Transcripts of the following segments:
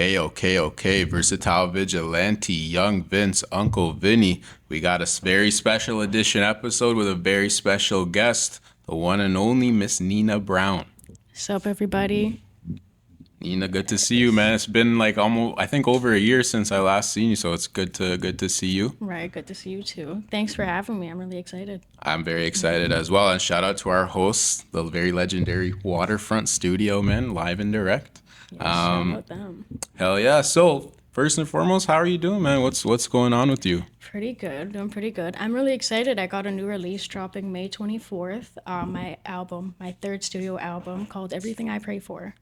Okay. Versatile Vigilante, Young Vince, Uncle Vinny. We got a very special edition episode with a very special guest, the one and only Miss Neena Brown. What's up, everybody? Neena, good to see you, man. It's been like almost, I think, over a year since I last seen you, so it's good to see you. Right, good to see you too. Thanks for having me. I'm really excited. I'm very excited as well, and shout out to our host, the very legendary Waterfront Studio, man, live and direct. Yes, shout out them. Hell yeah! So first and foremost, how are you doing, man? What's going on with you? Pretty good, doing pretty good. I'm really excited. I got a new release dropping May 24th. My album, my third studio album called Everything I Pray For.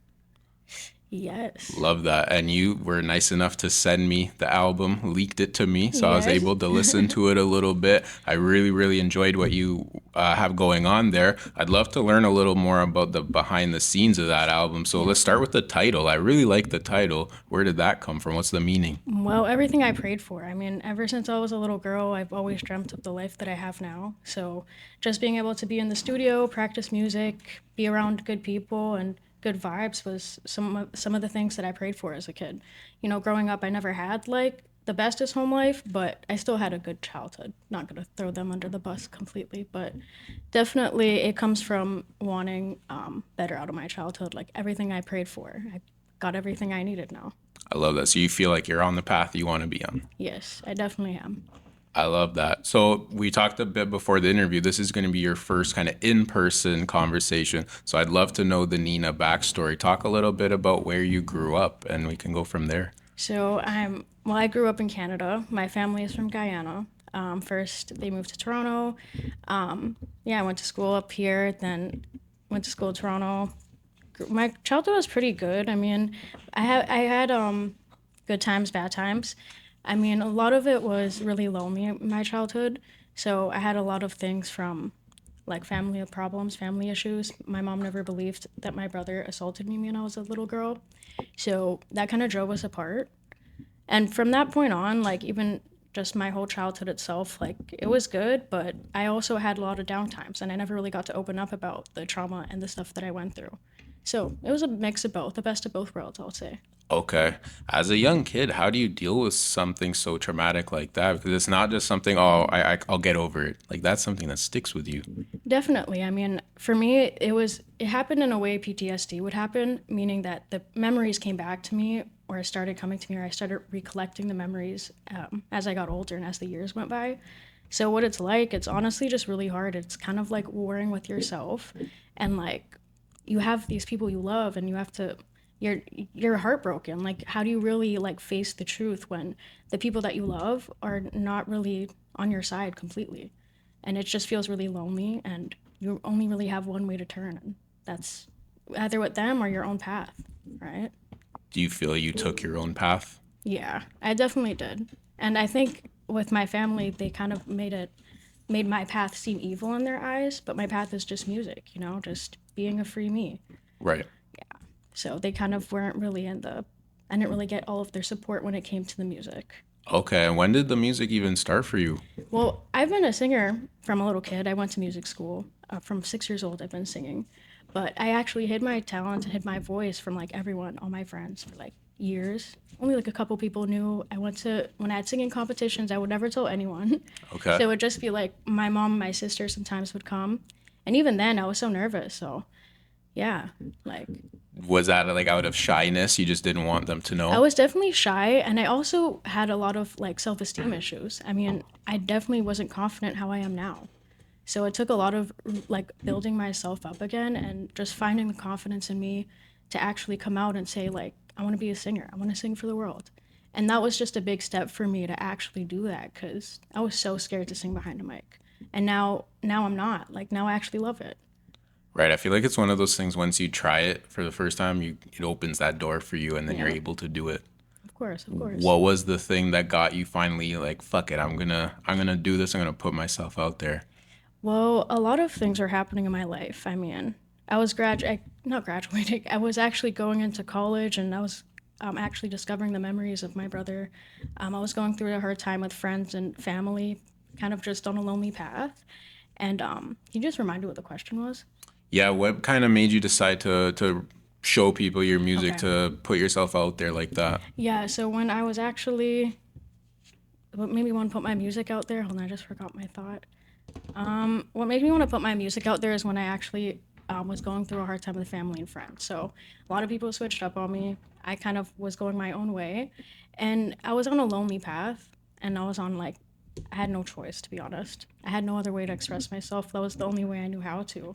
Yes. Love that. And you were nice enough to send me the album, leaked it to me, so I was Yes. able to listen to it a little bit. I really enjoyed what you have going on there. I'd love to learn a little more about the behind the scenes of that album. So let's start with the title. I really like the title. Where did that come from? What's the meaning? Well, everything I prayed for. I mean, ever since I was a little girl, I've always dreamt of the life that I have now. So just being able to be in the studio, practice music, be around good people, and good vibes was some of the things that I prayed for as a kid. You know, growing up, I never had like the bestest home life, but I still had a good childhood. Not gonna throw them under the bus completely, but definitely it comes from wanting better out of my childhood. Like everything I prayed for, I got everything I needed now. I love that. So you feel like you're on the path you want to be on. Yes, I definitely am. I love that. So we talked a bit before the interview. This is going to be your first kind of in-person conversation. So I'd love to know the Neena backstory. Talk a little bit about where you grew up, and we can go from there. I grew up in Canada. My family is from Guyana. First, they moved to Toronto. I went to school up here, then went to school in Toronto. My childhood was pretty good. I mean, I had good times, bad times. I mean, a lot of it was really lonely in my childhood. So I had a lot of things from like family problems, family issues. My mom never believed that my brother assaulted me when I was a little girl. So that kind of drove us apart. And from that point on, like even just my whole childhood itself, like it was good, but I also had a lot of downtimes and I never really got to open up about the trauma and the stuff that I went through. So it was a mix of both, the best of both worlds, I'll say. Okay. As a young kid, how do you deal with something so traumatic like that? Because it's not just something, I'll get over it. Like that's something that sticks with you. Definitely. I mean, for me, it happened in a way PTSD would happen, meaning that the memories came back to me or started coming to me, or I started recollecting the memories as I got older and as the years went by. So what it's like, it's honestly just really hard. It's kind of like warring with yourself, and like you have these people you love, and you have to. You're heartbroken. Like, how do you really like face the truth when the people that you love are not really on your side completely? And it just feels really lonely, and you only really have one way to turn, and that's either with them or your own path, right? Do you feel you took your own path? Yeah, I definitely did. And I think with my family, they kind of made my path seem evil in their eyes, but my path is just music, you know, just being a free me. Right. So they kind of weren't really I didn't really get all of their support when it came to the music. Okay. And when did the music even start for you? Well, I've been a singer from a little kid. I went to music school. From 6 years old, I've been singing. But I actually hid my talent and hid my voice from like everyone, all my friends, for like years. Only like a couple people knew. When I had singing competitions, I would never tell anyone. Okay. So it would just be like my mom and my sister sometimes would come. And even then, I was so nervous. So yeah, like Was that like out of shyness? You just didn't want them to I know? was definitely shy, and I also had a lot of like self-esteem issues. I mean, I definitely wasn't confident how I am now. So it took a lot of like building myself up again and just finding the confidence in me to actually come out and say like I want to be a singer. I want to sing for the world. And that was just a big step for me to actually do that cuz I was so scared to sing behind a mic. And now I'm not. Like now I actually love it. Right. I feel like it's one of those things once you try it for the first time, it opens that door for you and then you're Yeah. able to do it. Of course, of course. What was the thing that got you finally like, fuck it, I'm gonna do this, I'm gonna put myself out there. Well, a lot of things are happening in my life. I mean, not graduating. I was actually going into college, and I was actually discovering the memories of my brother. I was going through a hard time with friends and family, kind of just on a lonely path. And can you just remind me what the question was? Yeah, what kind of made you decide to show people your music, Okay. to put yourself out there like that? Yeah, so when I was actually, what made me want to put my music out there? Hold on, I just forgot my thought. What made me want to put my music out there is when I actually was going through a hard time with family and friends. So a lot of people switched up on me. I kind of was going my own way, and I was on a lonely path, and I was on like, I had no choice, to be honest. I had no other way to express myself. That was the only way I knew how to.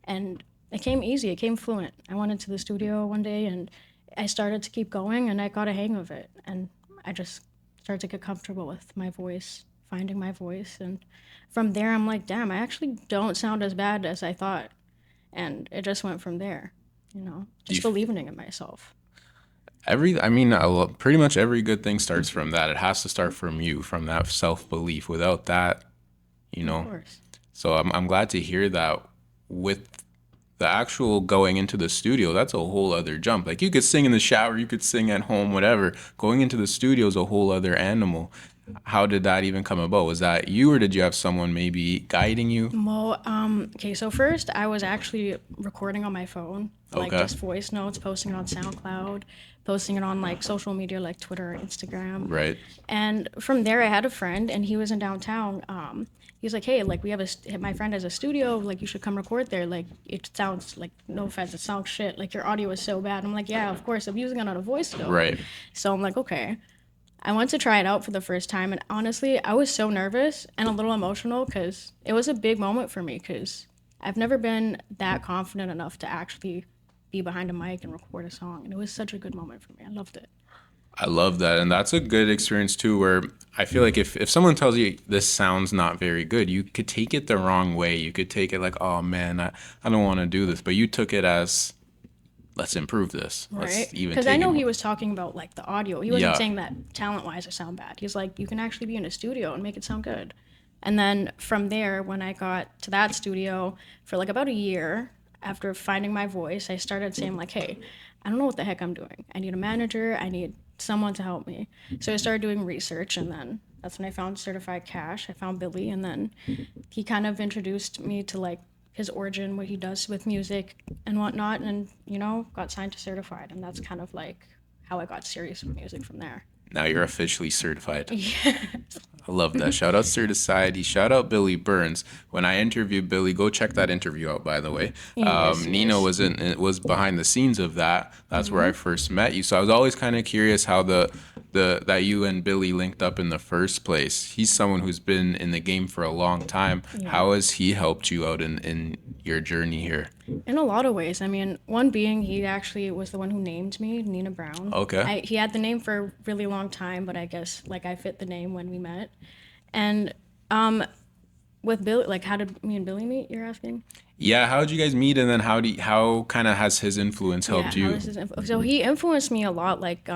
And it came easy, it came fluent. I went into the studio one day and I started to keep going and I got a hang of it. And I just started to get comfortable with my voice, finding my voice. And from there, I'm like, damn, I actually don't sound as bad as I thought. And it just went from there, Do you just believing in myself. I mean, pretty much every good thing starts from that. It has to start from you, from that self belief. Without that, you Of know. course. So I'm glad to hear that. With the actual going into the studio, that's a whole other jump. Like, you could sing in the shower, you could sing at home, whatever. Going into the studio is a whole other animal. How did that even come about? Was that you, or did you have someone maybe guiding you? Well, okay, so first I was actually recording on my phone, like Okay. just voice notes, posting it on SoundCloud, posting it on like social media like Twitter, Instagram. Right. And from there I had a friend and he was in downtown. He was like, "Hey, like we have my friend has a studio, like you should come record there. Like it sounds like, no offense, it sounds shit. Like your audio is so bad." I'm like, "Yeah, of course. I'm using it on a voice note." Right. So I'm like, "Okay." I went to try it out for the first time, and honestly, I was so nervous and a little emotional because it was a big moment for me because I've never been that confident enough to actually be behind a mic and record a song, and it was such a good moment for me. I loved it. I love that. And that's a good experience too, where I feel like if someone tells you this sounds not very good, you could take it the wrong way. You could take it like, oh man, I don't want to do this. But you took it as, let's improve this. Right? Let's even Because I take it know he more. was talking about like the audio. He wasn't Yeah. saying that talent wise I sound bad. He's like, you can actually be in a studio and make it sound good. And then from there, when I got to that studio for like about a year after finding my voice, I started saying, like, hey, I don't know what the heck I'm doing. I need a manager. I need someone to help me. So I started doing research, and then that's when I found Certified Cash. I found Billy, and then he kind of introduced me to like his origin, what he does with music and whatnot, and got signed to Certified, and that's kind of like how I got serious with music from there. Now you're officially certified. Yeah. I love that. Shout out Certicide. Shout out Billy Burnz. When I interviewed Billy, go check that interview out. By the way, Yes, Nina yes. was behind the scenes of that. That's where I first met you. So I was always kind of curious how the that you and Billy linked up in the first place. He's someone who's been in the game for a long time. Yeah. How has he helped you out in your journey here? In a lot of ways. I mean, one being he actually was the one who named me Nina Brown. Okay. He had the name for a really long time, but I guess like I fit the name when we met. And with Billy, like how did me and Billy meet? You're asking? Yeah. How did you guys meet, and then how kind of has his influence Yeah, helped how you? this is so he influenced me a lot. Like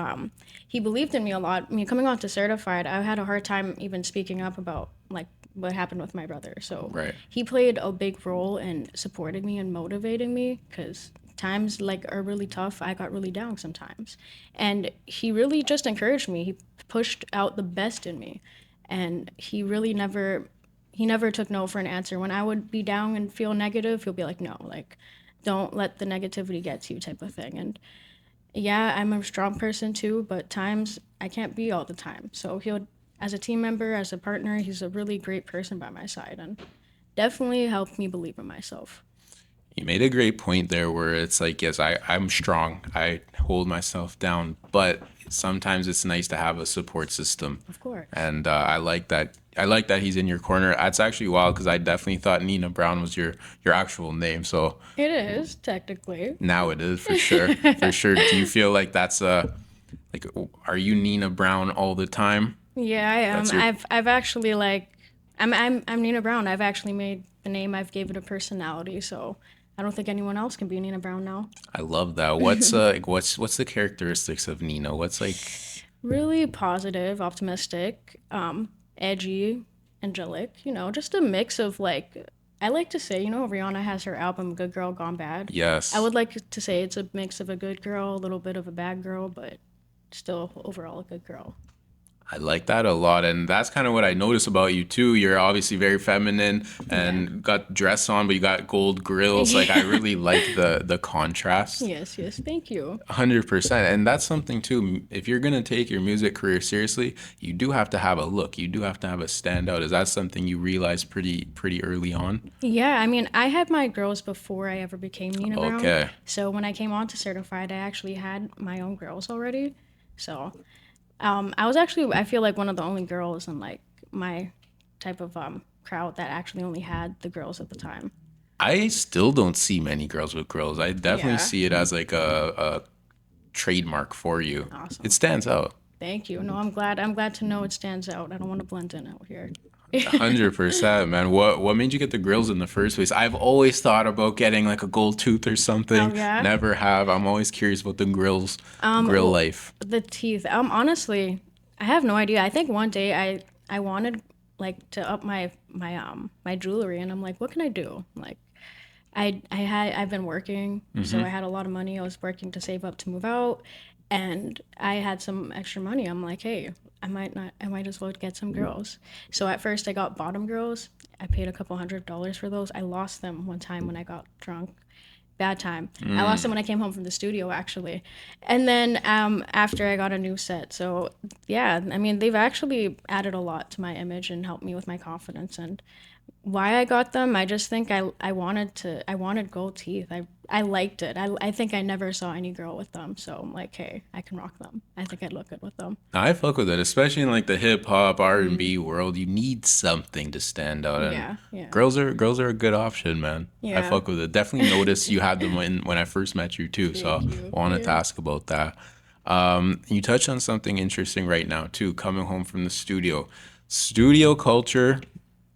he believed in me a lot. I mean, coming on to Certified, I had a hard time even speaking up about like what happened with my brother. So Right. he played a big role in supporting me and motivating me because times like are really tough. I got really down sometimes, and he really just encouraged me. He pushed out the best in me, and he never took no for an answer. When I would be down and feel negative, he'll be like, no, like, don't let the negativity get to you, type of thing. And yeah, I'm a strong person too, but times I can't be all the time. So he'll, as a team member, as a partner, he's a really great person by my side and definitely helped me believe in myself. You made a great point there where it's like, yes, I'm strong. I hold myself down, but sometimes it's nice to have a support system. Of course. And I like that. I like that he's in your corner. That's actually wild because I definitely thought Nina Brown was your actual name. So It is, technically. now it is for sure. For sure. Do you feel like that's like, are you Nina Brown all the time? Yeah, I am. That's your I've actually like I'm Nina Brown. I've actually made the name. I've gave it a personality, so I don't think anyone else can be Nina Brown now. I love that. What's like what's the characteristics of Nina? What's like Really positive, optimistic, edgy, angelic, just a mix of like, I like to say, Rihanna has her album Good Girl Gone Bad. I yes. would like to say it's a mix of a good girl, a little bit of a bad girl, but still overall a good girl. I like that a lot, and that's kind of what I notice about you too. You're obviously very feminine Yeah. and got dress on, but you got gold grills. Like I Yeah. really like the contrast. Yes, yes. Thank you. 100%. And that's something too. If you're gonna take your music career seriously, you do have to have a look. You do have to have a standout. Is that something you realized pretty early on? Yeah, I mean, I had my girls before I ever became Nina Brown. Okay. So when I came on to Certified, I actually had my own girls already. So I was actually, I feel like one of the only girls in like my type of crowd that actually only had the girls at the time. I still don't see many girls with grills. I definitely Yeah. see it as like a trademark for you. It Awesome. stands out. Thank you. No, I'm glad. I'm glad to know it stands out. I don't want to blend in out here. 100%, man. What made you get the grills in the first place? I've always thought about getting like a gold tooth or Oh something. yeah. Never have. I'm always curious about the grill Well, life. the teeth. Honestly, I have no idea. I think one day I wanted like to up my jewelry, and I'm like, what can I do? Like, I've been working, so I had a lot of money. I was working to save up to move out, and I had some extra money. I'm like, hey, I might as well get some girls. So at first I got bottom girls. I paid a couple $100 for those. I lost them one time when I got drunk. Bad time. I lost them when I came home from the studio actually, and then after I got a new set. So yeah, I mean they've actually added a lot to my image and helped me with my confidence. And why I got them, I just think I wanted gold teeth. I liked it. I think I never saw any girl with them, so I'm like, hey, I can rock them. I think I'd look good with them. I fuck with it, especially in like the hip hop R&B world. You need something to stand out, and Yeah, yeah, girls are a good option, man. I yeah. fuck with it. Definitely noticed you had them when I first met you too. So Thank you. I wanted to Yeah. ask about that. You touched on something interesting right now too. Coming home from the studio culture.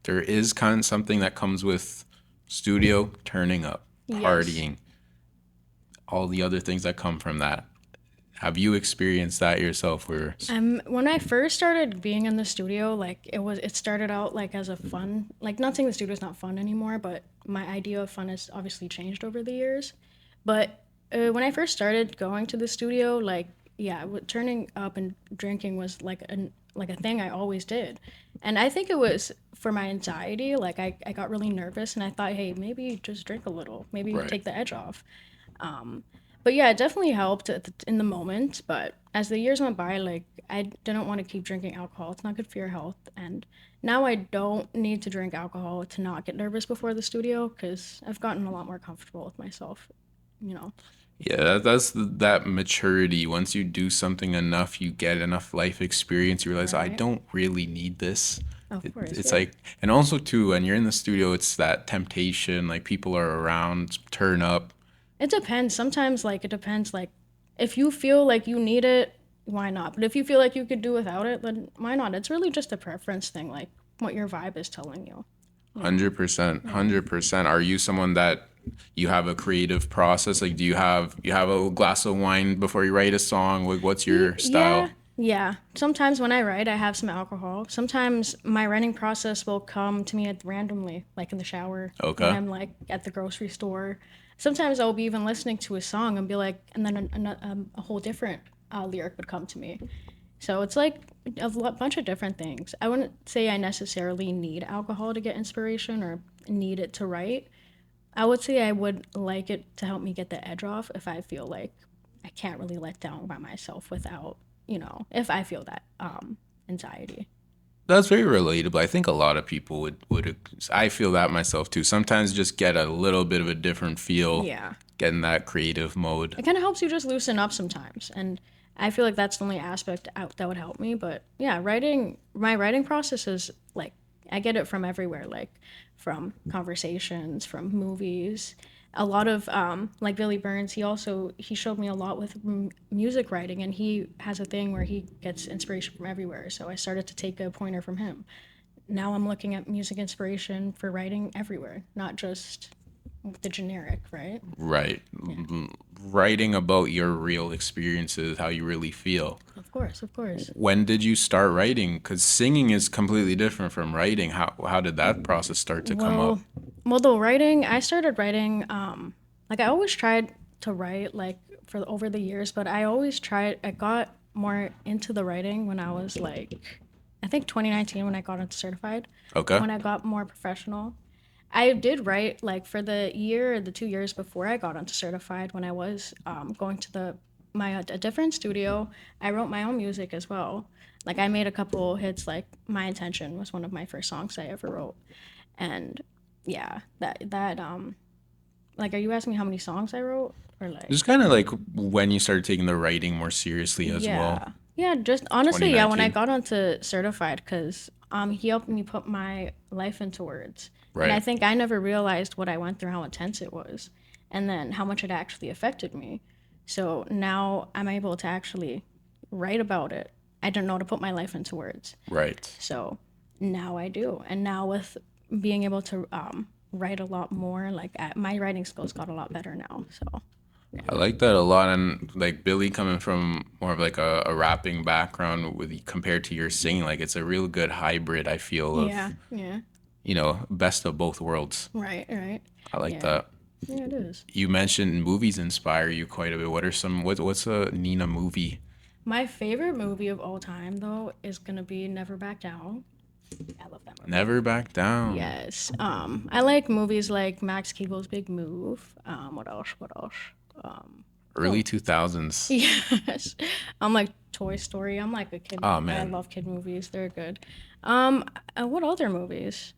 There is kind of something that comes with studio turning up, Yes. partying, all the other things that come from that. Have you experienced that yourself? Where When I first started being in the studio, like it started out like as a fun, like not saying the studio is not fun anymore, but my idea of fun has obviously changed over the years. But when I first started going to the studio, like yeah, turning up and drinking was like a thing I always did, and I think it was for my anxiety. Like I got really nervous, and I thought, hey, maybe just drink a little, maybe right? take the edge off. But yeah, it definitely helped in the moment. But as the years went by, like I didn't want to keep drinking alcohol. It's not good for your health. And now I don't need to drink alcohol to not get nervous before the studio because I've gotten a lot more comfortable with myself. You know. Yeah, that maturity. Once you do something enough, you get enough life experience. You realize I Right. don't really need this. Of course. It's Yeah. like, and also too, when you're in the studio, it's that temptation. Like people are around, turn up. It depends. Sometimes like it depends. Like if you feel like you need it, why not? But if you feel like you could do without it, then why not? It's really just a preference thing. Like what your vibe is telling you. You know. 100%, Yeah. 100%. Are you someone that you have a creative process? Like, do you have a glass of wine before you write a song? Like, what's your Yeah, style? yeah. Sometimes when I write, I have some alcohol. Sometimes my writing process will come to me randomly, like in the shower, when Okay. I'm like at the grocery store. Sometimes I'll be even listening to a song and be like, and then a whole different lyric would come to me. So it's like bunch of different things. I wouldn't say I necessarily need alcohol to get inspiration or need it to write. I would say I would like it to help me get the edge off if I feel like I can't really let down by myself without, if I feel that anxiety. That's very relatable. I think a lot of people would. I feel that myself too. Sometimes just get a little bit of a different feel, Yeah. get in that creative mode. It kind of helps you just loosen up sometimes. And I feel like that's the only aspect that would help me. But yeah, my writing process is like, I get it from everywhere, like from conversations, from movies. A lot of like Billy Burnz, he showed me a lot with music writing, and he has a thing where he gets inspiration from everywhere. So I started to take a pointer from him. Now I'm looking at music inspiration for writing everywhere, not just the generic, right? Right. Yeah. Writing about your real experiences, how you really feel. Of course, of course. When did you start writing? Because singing is completely different from writing. How did that process start to come up? Well, the writing, I started writing. Like I always tried to write, like for over the years, but I always tried. I got more into the writing when I was like, I think 2019 when I got into certified, Okay. when I got more professional. I did write like for the year or the 2 years before I got into certified when I was going to a different studio. I wrote my own music as well. Like I made a couple hits. Like My Intention was one of my first songs I ever wrote, and yeah, like, are you asking me how many songs I wrote or like? Just kind of like when you started taking the writing more seriously as well. Yeah. Yeah, just honestly, yeah, when I 2019. got onto certified, because he helped me put my life into words. And I Right. think I never realized what I went through, how intense it was, and then how much it actually affected me. So now I'm able to actually write about it. I didn't know how to put my life into words. Right. So now I do. And now with being able to write a lot more, like my writing skills got a lot better now. So I like that a lot. And like Billy coming from more of like a rapping background with compared to your singing, like it's a real good hybrid, I feel, yeah, of, yeah, best of both worlds. right, right. I like Yeah. that. Yeah, it is. You mentioned movies inspire you quite a bit. What's a Nina movie? My favorite movie of all time, though, is gonna be Never Back Down. I love that movie. Never Back Down. Yes. I like movies like Max Keeble's Big Move. What else? What else? Early Oh, 2000s. yes. I'm like Toy Story. I'm like a kid. Oh I man. love kid movies. They're good. What other movies?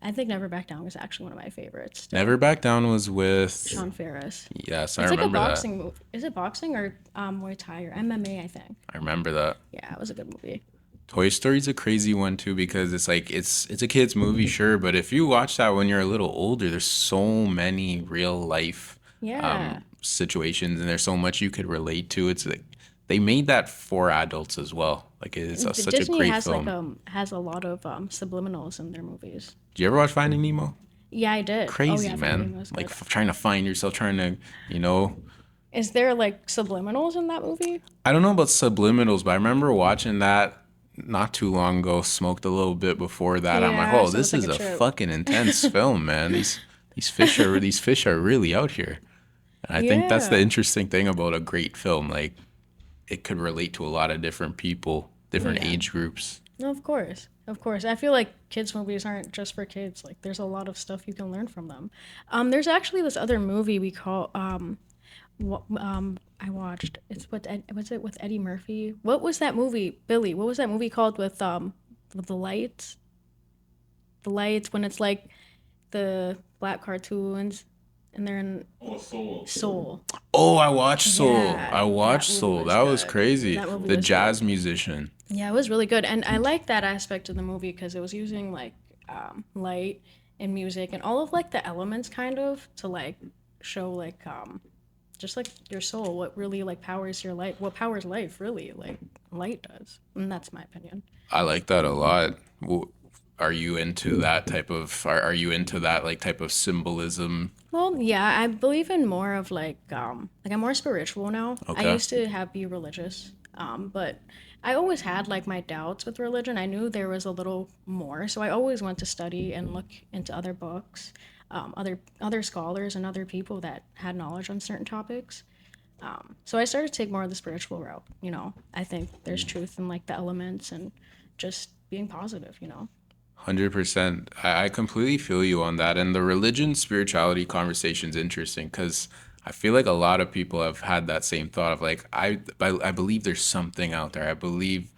I think Never Back Down was actually one of my favorites. Never Still, Back Down was with, Sean Ferris. yes, I It's like a remember that. boxing movie. Is it boxing or Muay Thai or MMA? I think. I remember that. Yeah, it was a good movie. Toy Story's a crazy one too because it's like it's a kids movie, sure, but if you watch that when you're a little older, there's so many real life Yeah. situations and there's so much you could relate to. It's like they made that for adults as well. Like such a Disney great has film. has a lot of subliminals in their movies. Did you ever watch Finding Nemo? Yeah, I did. Oh Crazy, yeah, Finding man. Nemo was Like good. trying to find yourself, trying to, you know, Is there like subliminals in that movie? I don't know about subliminals, but I remember watching that not too long ago. Smoked a little bit before that. I'm like, Yeah, oh, so it's this like is a a trip. fucking intense film, man. These fish are really out here. And I think that's the Yeah. interesting thing about a great film. Like it could relate to a lot of different people, different Yeah. age groups. No, of course. Of course. I feel like kids movies aren't just for kids. Like there's a lot of stuff you can learn from them. There's actually this other movie we call I watched. It's was it with Eddie Murphy? What was that movie, Billy? What was that movie called with the lights? The lights when it's like the black cartoons and they're in Soul. Oh, I watched Soul. Yeah, I that watched movie Soul. was That was good. crazy. That movie The was good. jazz musician. Yeah, it was really good, and I like that aspect of the movie because it was using like light and music and all of like the elements kind of to like show like just like your soul, what really like powers your life, what powers life really, like light does, and that's my opinion. I like that a lot. Are you into that type of are you into that like type of symbolism? Well, yeah, I believe in more of like I'm more spiritual now. I Okay. used to have be religious, but I always had like my doubts with religion. I knew there was a little more, so I always went to study and look into other books, other scholars and other people that had knowledge on certain topics. So I started to take more of the spiritual route. I think there's truth in like the elements and just being positive. 100%. I completely feel you on that. And the religion spirituality conversation is interesting because I feel like a lot of people have had that same thought of like, I believe there's something out there. I believe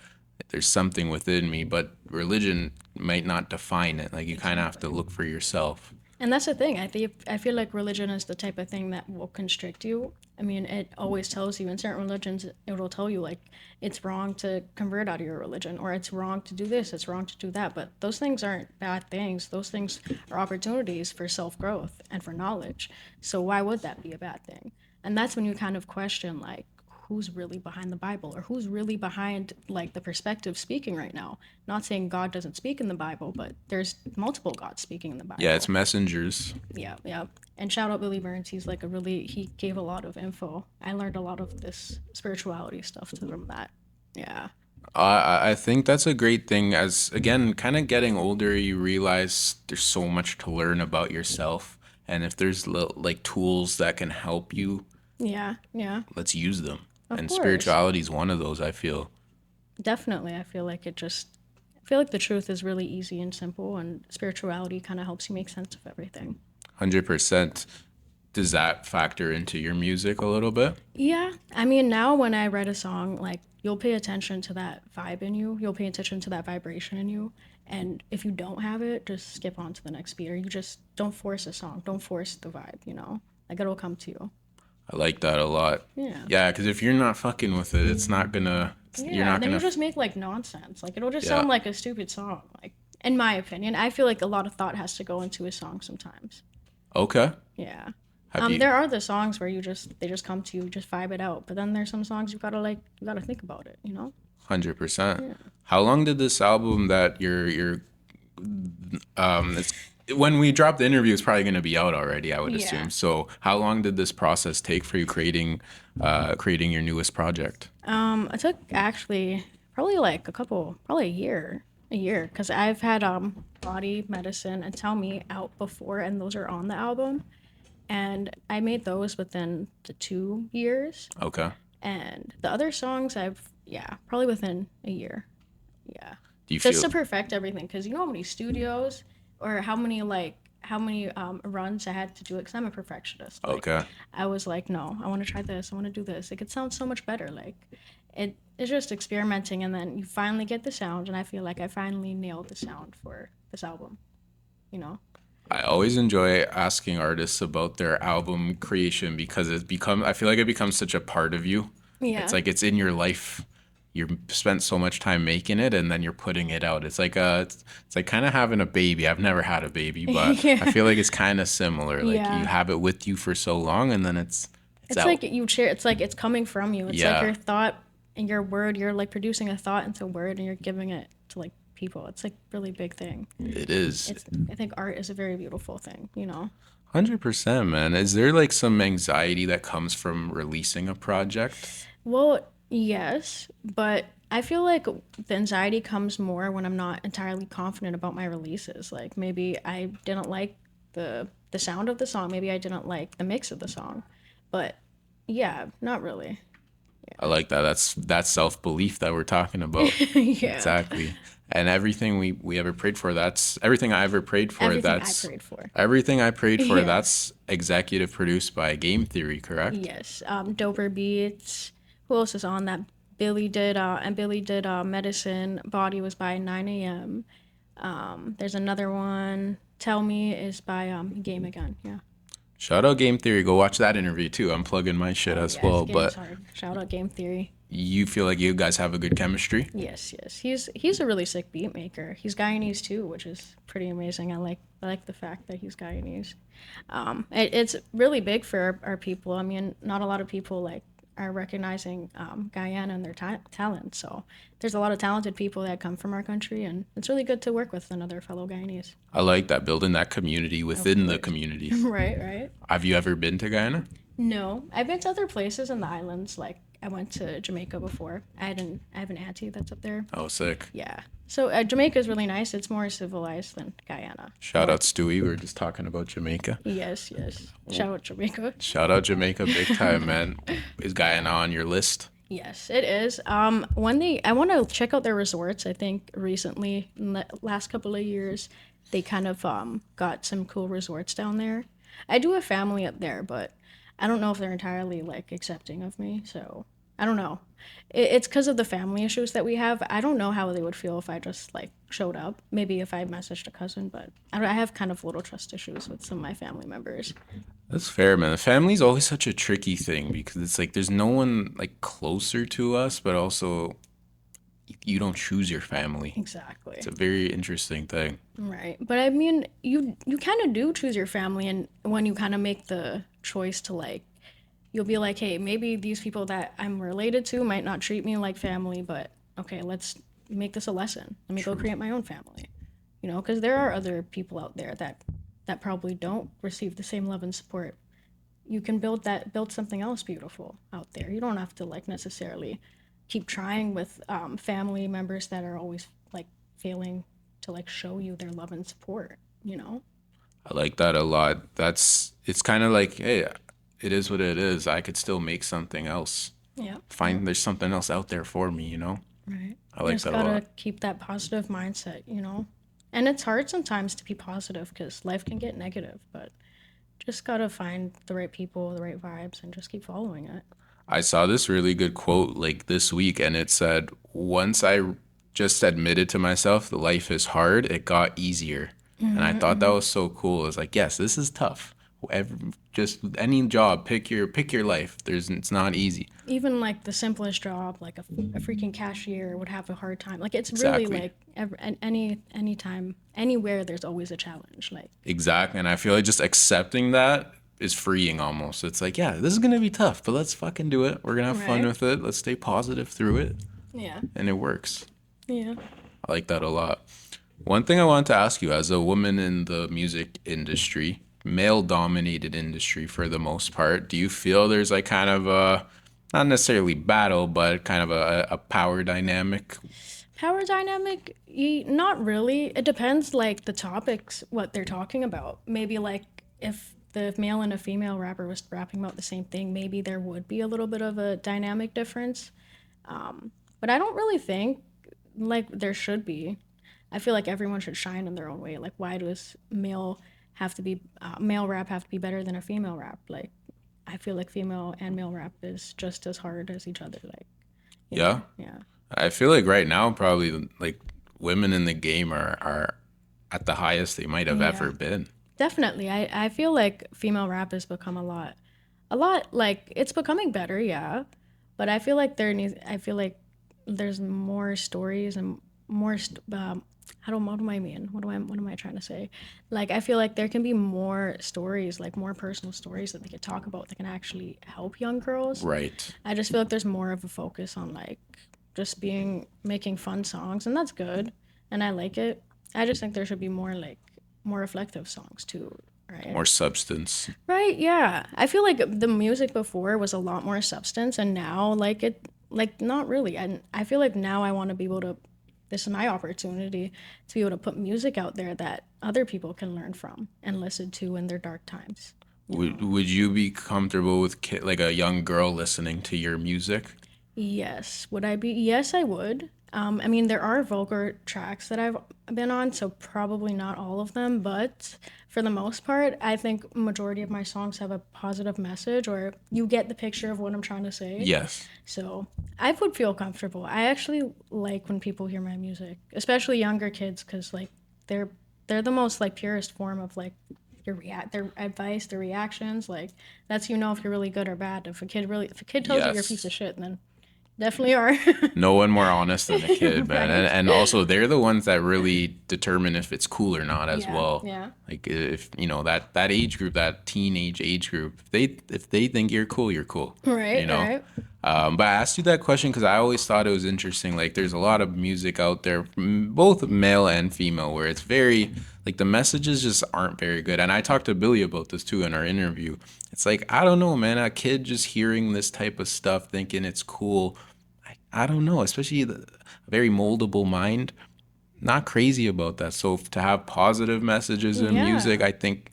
there's something within me, but religion might not define it. Like you kind of have to Exactly. look for yourself. And that's the thing. I feel like religion is the type of thing that will constrict you. I mean, it always tells you in certain religions, it will tell you like it's wrong to convert out of your religion, or it's wrong to do this, it's wrong to do that. But those things aren't bad things. Those things are opportunities for self growth and for knowledge. So why would that be a bad thing? And that's when you kind of question like who's really behind the Bible or who's really behind like the perspective speaking right now. Not saying God doesn't speak in the Bible, but there's multiple gods speaking in the Yeah, it's Bible. messengers. Yeah, yeah. And shout out Billy Burnz. He's like he gave a lot of info. I learned a lot of this spirituality stuff from that. Yeah. I think that's a great thing. As again, kind of getting older, you realize there's so much to learn about yourself. And if there's like tools that can help you, Yeah, yeah. let's use them. Of And course. spirituality is one of those, I feel. Definitely. I feel like the truth is really easy and simple, and spirituality kind of helps you make sense of everything. 100%. Does that factor into your music a little bit? Yeah. I mean, now when I write a song, like, you'll pay attention to that vibe in you, you'll pay attention to that vibration in you. And if you don't have it, just skip on to the next beat, or you just don't force a song, don't force the vibe, you know? Like, it'll come to you. I like that a lot. Yeah. Yeah, because if you're not fucking with it, it's not gonna, you're Yeah, not then you gonna, just make like nonsense. Like it'll just yeah. sound like a stupid song. Like in my opinion, I feel like a lot of thought has to go into a song sometimes. Okay. Yeah. Have you, There are the songs where they just come to you, just vibe it out. But then there's some songs you gotta think about it. You know? 100%. Yeah. How long did this album that it's, when we drop the interview, it's probably gonna be out already, I would Yeah. assume. So how long did this process take for you creating your newest project? It took actually probably like probably a year, because I've had Body Medicine and Tell Me out before, and those are on the album, and I made those within the 2 years. Okay. And the other songs yeah, probably within a year. Yeah. Do you Just feel to perfect everything. Because you know how many studios or how many runs I had to do it? Because I'm a perfectionist. Like, okay? I was like, no, I want to try this. I want to do this. Like, it sounds so much better. Like, it's just experimenting. And then you finally get the sound. And I feel like I finally nailed the sound for this album, you know? I always enjoy asking artists about their album creation because I feel like it becomes such a part of you. It's Yeah. like it's in your life. You spent so much time making it and then you're putting it out. It's like kind of having a baby. I've never had a baby, but I Yeah. feel like it's kind of similar. Like you Yeah. have it with you for so long and then it's It's out. like you share. It's like it's coming from you. It's like Yeah, your thought and your word. You're like producing a thought into word, and you're giving it to like people. It's like really big thing. it is. It's I think art is a very beautiful thing. You know. 100%, man. Is there like some anxiety that comes from releasing a project? Well, yes, but I feel like the anxiety comes more when I'm not entirely confident about my releases. Like maybe I didn't like the sound of the song. Maybe I didn't like the mix of the song. But yeah, not really. I like that. That's self belief that we're talking about. Yeah. Exactly. And everything we ever prayed for, that's everything I ever prayed for, Everything I that's prayed for. everything I prayed for, Yeah. that's executive produced by Game Theory, correct? Yes. Doper Beats. Who else is on that? Billy did Medicine. Body was by 9 a.m. There's another one. Tell Me is by Game Again. Yeah. Shout out Game Theory. Go watch that interview too. I'm plugging my shit Oh as yes, well. game's But hard. Shout out Game Theory. you feel like you guys have a good chemistry? Yes, yes. He's a really sick beat maker. He's Guyanese too, which is pretty amazing. I like the fact that he's Guyanese. It's really big for our people. I mean, not a lot of people like are recognizing Guyana and their talent. So there's a lot of talented people that come from our country, and it's really good to work with another fellow Guyanese. I like that, building that community Of within the course. community. Right, right. Have you ever been to Guyana? No, I've been to other places in the islands. Like I went to Jamaica before. I have an auntie that's up there. Oh, sick. Yeah. So Jamaica is really nice. It's more civilized than Guyana. Shout out Stewie. We were just talking about Jamaica. Yes, yes. Shout out Jamaica. Shout out Jamaica big time, man. Is Guyana on your list? Yes, it is. I want to check out their resorts. I think recently, in the last couple of years, they kind of got some cool resorts down there. I do have family up there, but I don't know if they're entirely like accepting of me. So I don't know. It's because of the family issues that we have. I don't know how they would feel if I just like showed up. Maybe if I messaged a cousin, but I have kind of little trust issues with some of my family members. That's fair, man. The family's always such a tricky thing because it's like there's no one like closer to us, but also you don't choose your family. Exactly. It's a very interesting thing. Right. But I mean, you kind of do choose your family, and when you kind of make the choice to like you'll be like, "Hey, maybe these people that I'm related to might not treat me like family, but okay, let's make this a lesson. Let me go create my own family." You know, because there are other people out there that probably don't receive the same love and support. You can build something else beautiful out there. You don't have to like necessarily keep trying with family members that are always like failing to like show you their love and support, you know? I like that a lot. It's kind of like, hey, it is what it is. I could still make something else. Yeah. Find there's something else out there for me, you know? Right. I You like just that a gotta lot. keep that positive mindset, you know? And it's hard sometimes to be positive because life can get negative, but just gotta find the right people, the right vibes, and just keep following it. I saw this really good quote like this week, and it said, once I just admitted to myself that life is hard, it got easier. And I thought that was so cool. It's like, yes, this is tough. Just any job, pick your life. It's not easy. Even like the simplest job, like a freaking cashier, would have a hard time. Like it's really Exactly. like any time, anywhere, there's always a challenge. Like Exactly. And I feel like just accepting that is freeing almost. It's like, yeah, this is gonna be tough, but let's fucking do it. We're gonna have fun right? with it. Let's stay positive through it. Yeah, And it works. yeah, I like that a lot. One thing I wanted to ask you, as a woman in the music industry, male dominated industry for the most part, do you feel there's like kind of a, not necessarily battle, but kind of a power dynamic? power dynamic, not really. It depends, like the topics, what they're talking about. Maybe like if the male and a female rapper was rapping about the same thing, maybe there would be a little bit of a dynamic difference. But I don't really think like there should be. I feel like everyone should shine in their own way. Like, why does male rap have to be better than a female rap? Like, I feel like female and male rap is just as hard as each other. Like, Yeah. yeah, I feel like right now, probably like women in the game are at the highest they might have yeah, ever been. definitely. I feel like female rap has become a lot like it's becoming better. Yeah, but I feel like there's more stories and more what do I mean? What am I trying to say? Like I feel like there can be more stories, like more personal stories that they could talk about that can actually help young girls. Right. I just feel like there's more of a focus on like just being making fun songs, and that's good, and I like it. I just think there should be more like more reflective songs too, right? More substance. Right, yeah. I feel like the music before was a lot more substance, and now like not really. And I feel like now I want to be able to, this is my opportunity to be able to put music out there that other people can learn from and listen to in their dark times. You Would know. would you be comfortable with like a young girl listening to your music? Yes. Would I be? Yes, I would. I mean, there are vulgar tracks that I've been on, so probably not all of them, but for the most part, I think majority of my songs have a positive message, or you get the picture of what I'm trying to say. Yes. So I would feel comfortable. I actually like when people hear my music, especially younger kids, because like they're they're the most like purest form of like their advice, their reactions. Like that's if you're really good or bad. If a kid tells you you're a piece Yes. of shit, then definitely are. No one more honest than a kid, man. And, Right. and also, they're the ones that really determine if it's cool or not as Yeah. well. Yeah. Like if that age group, that teenage age group, if they think you're cool. You Right. know. Right. But I asked you that question because I always thought it was interesting. Like, there's a lot of music out there, both male and female, where it's very like the messages just aren't very good. And I talked to Billy about this too in our interview. It's like I don't know, man. A kid just hearing this type of stuff, thinking it's cool. I don't know, especially a very moldable mind. Not crazy about that. So to have positive messages in music, Yeah. I think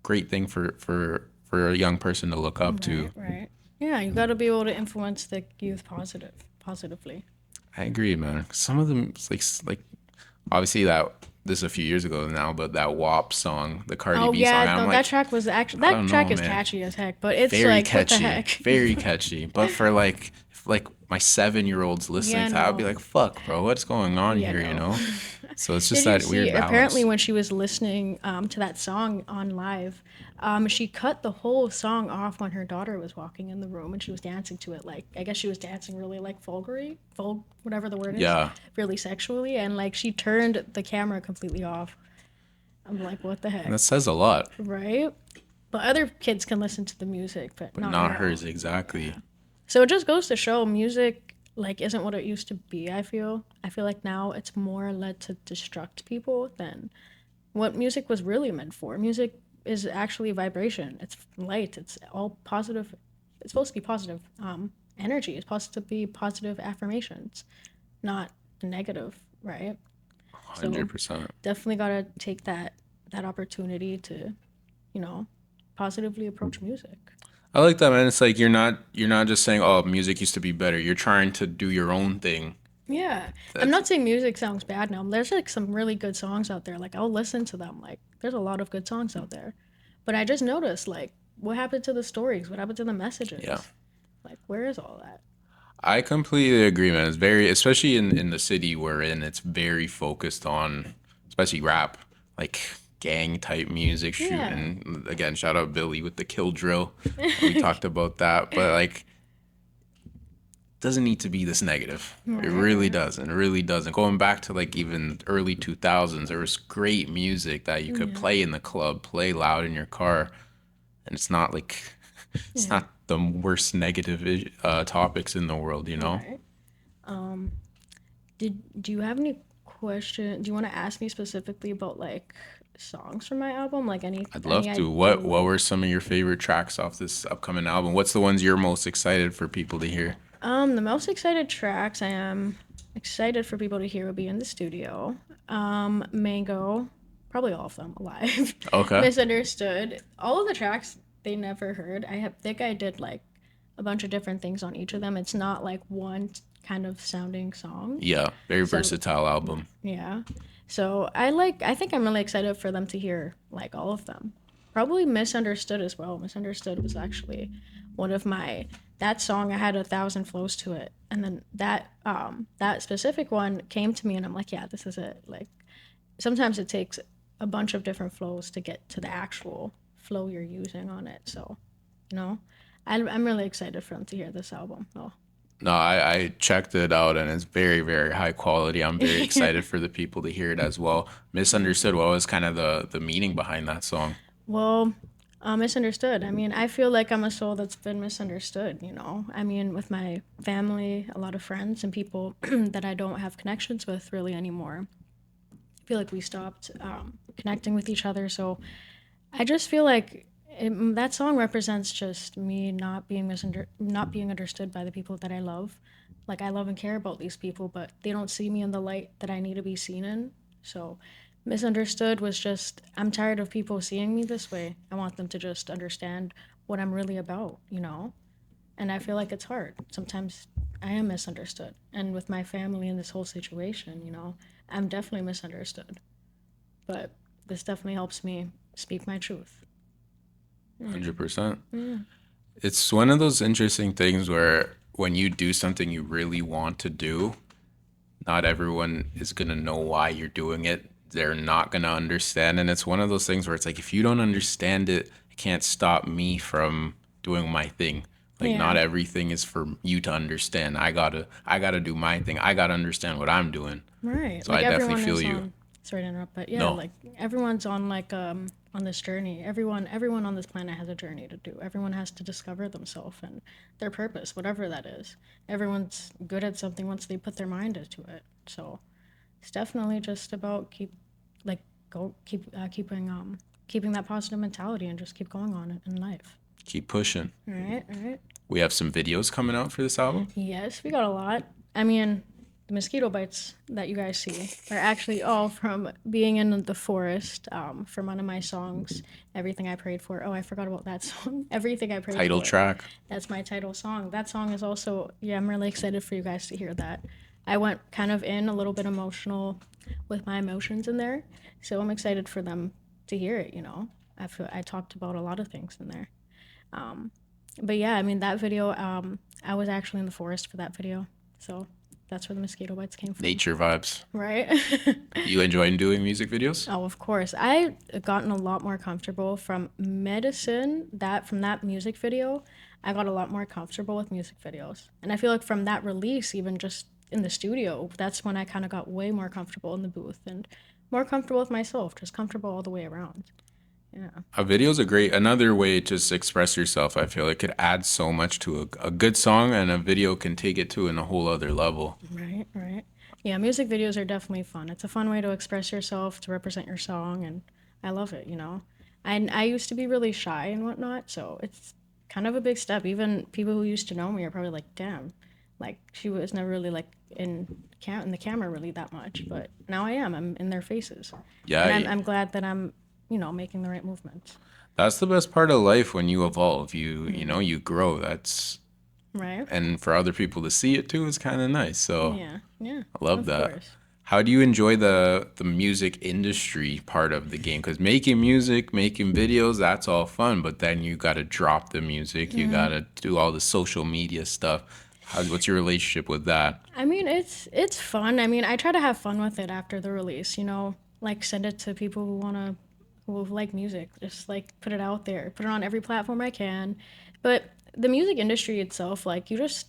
great thing for a young person to look up Right. to. Right. Yeah. You got to be able to influence the youth positively. I agree, man. Some of them, it's like obviously that this is a few years ago now, but that WAP song, the Cardi Oh B song, yeah, I'm no, like, that I don't track know, is man. catchy as heck, but it's Very like what the catchy, heck? very catchy. But for like if like my 7-year-olds listening Yeah, to that, I'd be no. like, fuck, bro, what's going on Yeah, here, you no. know? So it's just Did you that see? weird Apparently, balance. when she was listening to that song on live, she cut the whole song off when her daughter was walking in the room and she was dancing to it. Like I guess she was dancing really like whatever the word is, Yeah, really sexually, and like she turned the camera completely off. I'm like, what the and heck, that says a lot, right? But other kids can listen to the music, but but not not her. hers exactly. So it just goes to show music like isn't what it used to be, I feel like now it's more led to destruct people than what music was really meant for. Music is actually vibration. It's light. It's all positive. It's supposed to be positive energy. It's supposed to be positive affirmations, not negative, right? So 100%. definitely gotta take that opportunity to, you know, positively approach music. I like that, man. It's like you're not just saying, "Oh, music used to be better." You're trying to do your own thing. Yeah. I'm That's not saying music sounds bad now. There's like some really good songs out there. Like I'll listen to them. Like there's a lot of good songs out there. But I just noticed like what happened to the stories? What happened to the yeah. messages? Like where is all that? I completely agree, man. It's very, especially in the city we're in, it's very focused on, especially rap, like gang type music, Yeah. shooting. Again, shout out Billy with the kill drill. We talked about that, but like, doesn't need to be this negative. It Right, really right. doesn't. It really doesn't. Going back to like even early 2000s, there was great music that you could Yeah. play in the club, play loud in your car, and it's not like it's Yeah. not the worst negative topics in the world, you know? Right. Um do you have any question? Do you want to ask me specifically about like songs from my album? Like I'd any love I to. do What like were some of your favorite tracks off this upcoming album? What's the ones you're most excited for people to hear? the most excited tracks I am excited for people to hear will be in the studio. Mango, probably all of them alive. Okay. Misunderstood. All of the tracks they never heard. Think I did like a bunch of different things on each of them. It's not like one kind of sounding song. Yeah, very So versatile album. yeah. So I think I'm really excited for them to hear like all of them. Probably Misunderstood as well. Misunderstood was actually one of my that song I had 1,000 flows to it. And then that specific one came to me and I'm like, yeah, this is it. Like sometimes it takes a bunch of different flows to get to the actual flow you're using on it. So, you know, I'm really excited for them to hear this album. Oh. No, I checked it out and it's very, very high quality. I'm very excited for the people to hear it as well. Misunderstood, what was kind of the meaning behind that song? Well, misunderstood. I mean, I feel like I'm a soul that's been misunderstood, you know? I mean, with my family, a lot of friends, and people that I don't have connections with really anymore. I feel like we stopped connecting with each other. So I just feel like that song represents just me not being understood by the people that I love. Like I love and care about these people, but they don't see me in the light that I need to be seen in. So misunderstood was just I'm tired of people seeing me this way. I want them to just understand what I'm really about, you know? And I feel like it's hard. Sometimes I am misunderstood. And with my family and this whole situation, you know, I'm definitely misunderstood. But this definitely helps me speak my truth. 100%. Yeah. It's one of those interesting things where when you do something you really want to do, not everyone is going to know why you're doing it. They're not going to understand. And it's one of those things where it's like, if you don't understand it, it can't stop me from doing my thing. Like not Yeah. everything is for you to understand. I gotta do my thing. I gotta understand what I'm doing. Right. So Like I definitely everyone feel is you. on sorry to interrupt, but yeah, No, like everyone's on like on this journey. Everyone on this planet has a journey to do. Everyone has to discover themselves and their purpose, whatever that is. Everyone's good at something once they put their mind into it. So it's definitely just about like keeping that positive mentality and just keep going on it in life. keep pushing. All right, all right. We have some videos coming out for this album. Yes, we got a lot. I mean, the mosquito bites that you guys see are actually all from being in the forest from one of my songs, Everything I Prayed For. Oh, I forgot about that song. Everything I Prayed Title For. track. That's my title song. That song is also, yeah, I'm really excited for you guys to hear that. I went kind of in a little bit emotional with my emotions in there. So I'm excited for them to hear it, you know. I talked about a lot of things in there. Um, but yeah, I mean that video. I was actually in the forest for that video, so that's where the mosquito bites came from, Nature vibes. right? You enjoy doing music videos? Oh, of course. I gotten a lot more comfortable from medicine. That from that music video, I got a lot more comfortable with music videos, and I feel like from that release, even just in the studio, that's when I kind of got way more comfortable in the booth and more comfortable with myself, just comfortable all the way around. Yeah. A video's a great another way to just express yourself. I feel it could add so much to a good song, and a video can take it to in a whole other level. Right, right. Yeah, music videos are definitely fun. It's a fun way to express yourself, to represent your song, and I love it, you know. I used to be really shy and whatnot, so it's kind of a big step. Even people who used to know me are probably like, damn, like she was never really like in the camera really that much, but now I am. I'm in their faces. Yeah, And I'm glad that I'm, you know, making the right movements. That's the best part of life when you evolve. You grow. That's Right? and for other people to see it too is kind of nice. So Yeah, yeah, I love of that. course. How do you enjoy the music industry part of the game? Because making music, making videos, that's all fun, but then you got to drop the music. You got to do all the social media stuff. What's your relationship with that? I mean, it's fun. I mean, I try to have fun with it after the release, you know, like send it to people who like music. Just like put it out there, put it on every platform I can. But the music industry itself, like you just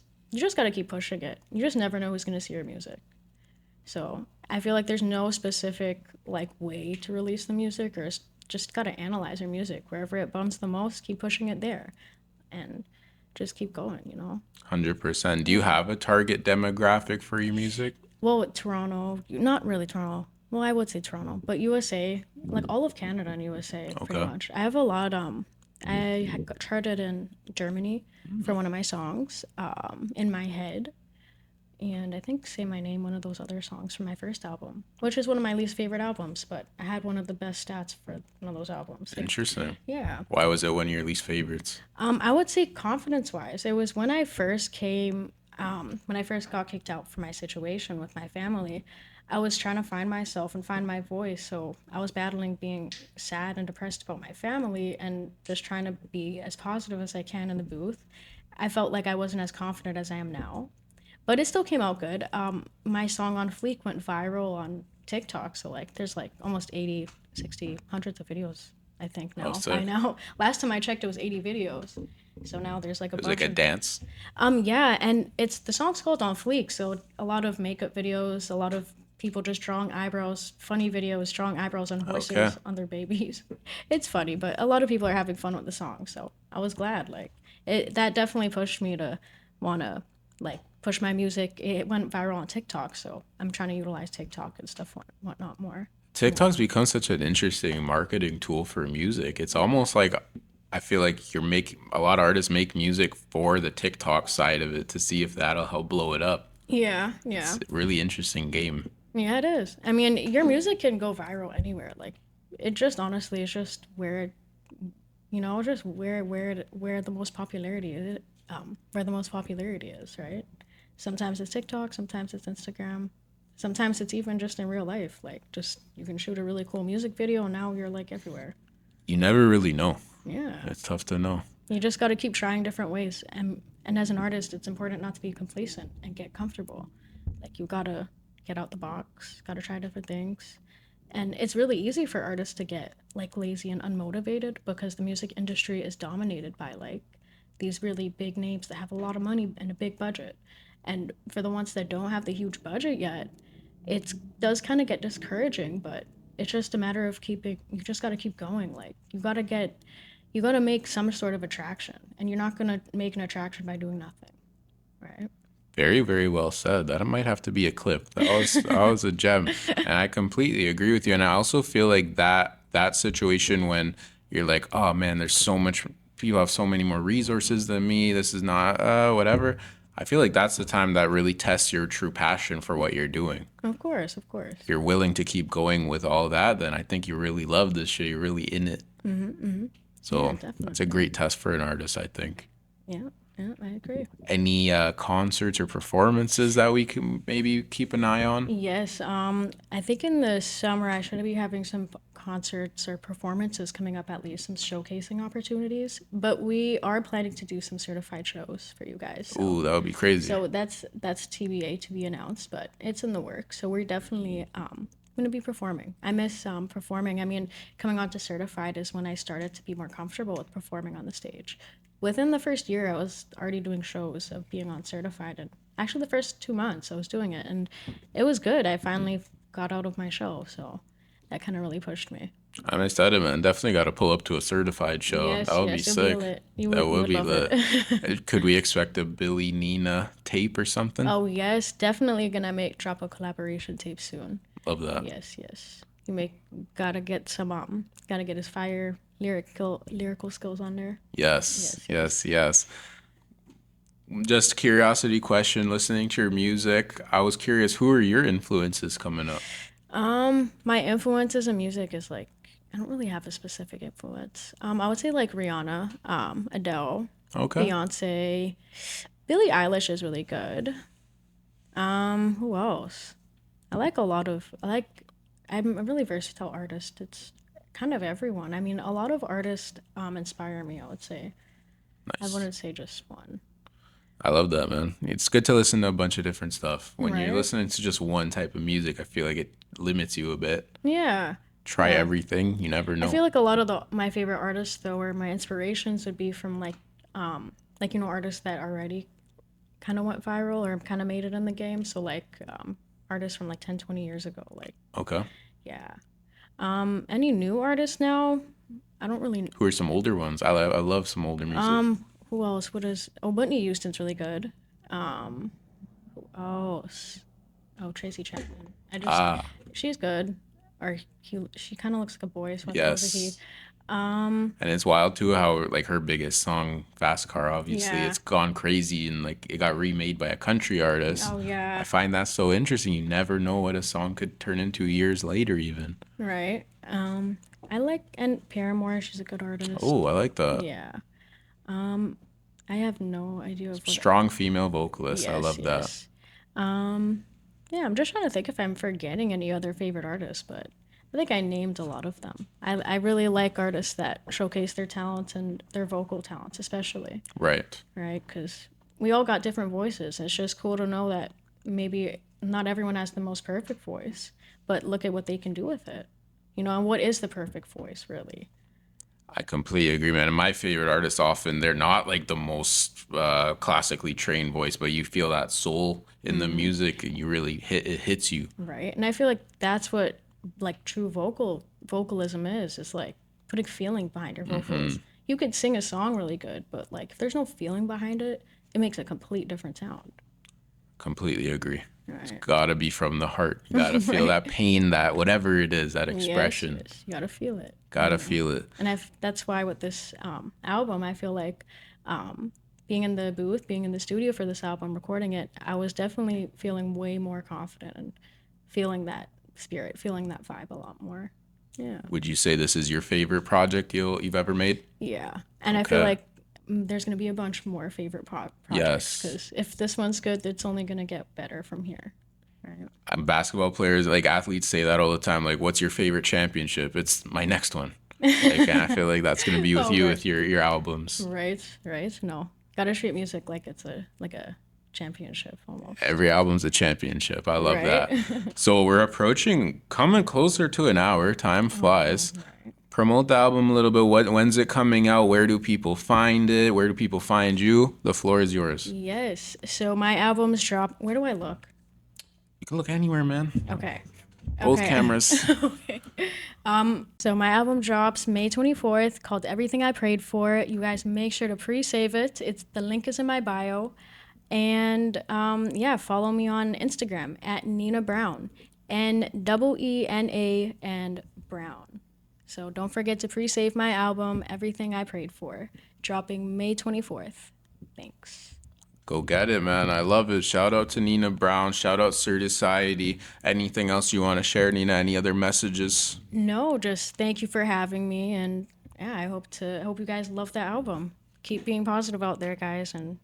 got to keep pushing it. You just never know who's going to see your music. So, I feel like there's no specific like way to release the music or just got to analyze your music. Wherever it bumps the most, keep pushing it there and just keep going, you know. 100%. Do you Yeah. have a target demographic for your music? Well, Toronto, not really Toronto. Well, I would say Toronto, but USA, like all of Canada and USA, pretty Okay. much. I have a lot. I had got charted in Germany for one of my songs. In my head, and I think "Say My Name," one of those other songs from my first album, which is one of my least favorite albums, but I had one of the best stats for one of those albums. Like, Interesting. yeah. Why was it one of your least favorites? I would say confidence wise, it was when I first came, when I first got kicked out from my situation with my family. I was trying to find myself and find my voice. So I was battling being sad and depressed about my family and just trying to be as positive as I can in the booth. I felt like I wasn't as confident as I am now, but it still came out good. My song on Fleek went viral on TikTok. So like there's like almost 80, 60, hundreds of videos, I think Oh, now. By sick. now, last time I checked, it was 80 videos. So now there's like a It was like bunch a of dance. yeah, and it's the song's called On Fleek, so a lot of makeup videos, a lot of people just drawing eyebrows, funny videos, drawing eyebrows on Okay. horses, on their babies. It's funny, but a lot of people are having fun with the song, so I was glad. Like that definitely pushed me to wanna like push my music. It went viral on TikTok, so I'm trying to utilize TikTok and stuff whatnot more. TikTok's become such an interesting marketing tool for music. It's Yeah. almost like I feel like you're making a lot of artists make music for the TikTok side of it to see if that'll help blow it up. Yeah, It's yeah. a really interesting game. Yeah, it is. I mean, your music can go viral anywhere. Like, it just honestly is just where, just where the most popularity is. Where the most popularity is, right? Sometimes it's TikTok, sometimes it's Instagram, sometimes it's even just in real life. Like, just you can shoot a really cool music video, and now you're like everywhere. You never really know. Yeah, It's tough to know. you just got to keep trying different ways. And as an artist, it's important not to be complacent and get comfortable. Like, you gotta get out the box, gotta try different things. And it's really easy for artists to get like lazy and unmotivated because the music industry is dominated by like these really big names that have a lot of money and a big budget. And for the ones that don't have the huge budget yet, it does kind of get discouraging, but it's just a matter of keeping, you just got to keep going. Like, you got to make some sort of attraction, and you're not going to make an attraction by doing nothing, right? Very, very well said. That might have to be a clip. That was a gem. And I completely agree with you. And I also feel like that situation when you're like, oh man, there's so much people have so many more resources than me. This is not whatever. I feel like that's the time that really tests your true passion for what you're doing. Of course, of course. If you're willing to keep going with all that, then I think you really love this shit. You're really in it. Yeah, So that's a definitely. great test for an artist, I think. Yeah, yeah, I agree. Any concerts or performances that we can maybe keep an eye on? Yes, I think in the summer I should be having some concerts or performances coming up, at least some showcasing opportunities. But we are planning to do some certified shows for you guys. So, Ooh, that would be crazy. so that's TBA to be announced, but it's in the works. So we're definitely going to be performing. I miss performing. I mean, coming on to certified is when I started to be more comfortable with performing on the stage. Within the first year, I was already doing shows of being on certified, and actually the first 2 months I was doing it, and it was good. I finally got out of my shell, so that kind of really pushed me. I'm excited, man. Definitely got to pull up to a certified show. That Yes, would be yes, it'll be sick. lit. You That would you would would be love it. lit. Could we expect a Billy Nina tape or something? Oh yes, definitely gonna make drop a collaboration tape soon. Love that. Yes, yes. You make gotta get his fire lyrical skills on there. Yes, Yes, yes. yes, yes. Just curiosity question. Listening to your music, I was curious. Who are your influences coming up? My influences in music is like I don't really have a specific influence. I would say like Rihanna, Adele, Okay. Beyonce, Billie Eilish is really good. Who else? I'm a really versatile artist. It's kind of everyone. I mean, a lot of artists inspire me, I would say. I Nice. wouldn't say just one. I love that, man. It's good to listen to a bunch of different stuff. When you're Right? listening to just one type of music, I feel like it limits you a bit. Yeah. Try Yeah. everything, you never I know. feel like a lot of my favorite artists though or my inspirations would be from like artists that already kind of went viral or kind of made it in the game. So like artists from like 10, 20 years ago. Like, Okay. yeah. Any new artists now? I don't really. Who are some older ones? I love some older music. Who else? Whitney Houston's really good. Um, oh, oh, Tracy Chapman. Ah, She's good. She kind of looks like a boy, so I thought it was a he. yes. And it's wild too how like her biggest song, Fast Car, obviously, Yeah. it's gone crazy and like it got remade by a country artist. Oh I yeah. find that so interesting. You never know what a song could turn into years later, even. Right. I like and Paramore. She's a good artist. Oh, I like that. Yeah. I have no idea of what. Strong female vocalist. I Yes, love that. yes. Yeah, I'm just trying to think if I'm forgetting any other favorite artists, but I think I named a lot of them. I really like artists that showcase their talents and their vocal talents, especially, Right. right? Because we all got different voices. It's just cool to know that maybe not everyone has the most perfect voice, but look at what they can do with it. And what is the perfect voice, really? I completely agree, man. And my favorite artists often they're not like the most classically trained voice, but you feel that soul in the music, and you really it hits you. Right. And I feel like that's what like true vocalism is. It's like putting feeling behind your vocals. You could sing a song really good, but like if there's no feeling behind it, it makes a complete different sound. Completely agree. It's Right. gotta be from the heart. You gotta feel Right. that pain, that whatever it is, that Yes, expression. yes. You gotta feel it. Gotta feel it. And that's why with this album, I feel like being in the booth, being in the studio for this album, recording it, I was definitely feeling way more confident and feeling that spirit, feeling that vibe a lot more. Yeah. Would you say this is your favorite project you've ever made? Yeah. And I feel Okay. like there's going to be a bunch more favorite projects Yes. because if this one's good, it's only going to get better from here. Right. Basketball players, like athletes, say that all the time. Like, what's your favorite championship? It's my next one. Like, and I feel like that's gonna be with Oh, you right. with your albums. Right. Right. No. Gotta treat music like it's a championship almost. Every album's a championship. I love Right. that. So we're approaching, coming closer to an hour. Time flies. Promote the album a little bit. When's it coming out? Where do people find it? Where do people find you? The floor is yours. Yes. So my albums drop. Where do I look? You can look anywhere, man. Okay. Both Okay. cameras. Okay. So my album drops May 24th called Everything I Prayed For. You guys make sure to pre-save it. The link is in my bio. And yeah, follow me on Instagram at Neena Brown. Neena and Brown. So don't forget to pre-save my album Everything I Prayed For, dropping May 24th. Thanks. Go get it, man. I love it. Shout out to Nina Brown. Shout out Sir Society. Anything else you want to share, Nina? Any other messages? No, just thank you for having me, and yeah, I hope you guys love the album. Keep being positive out there, guys, and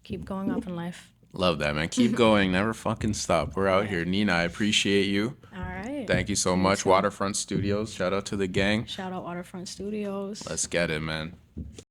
keep going up in life. Love that, man. Keep going. Never fucking stop. We're out here. Nina, I appreciate you. All right. Thank you so You much. too. Waterfront Studios. Shout out to the gang. Shout out Waterfront Studios. Let's get it, man.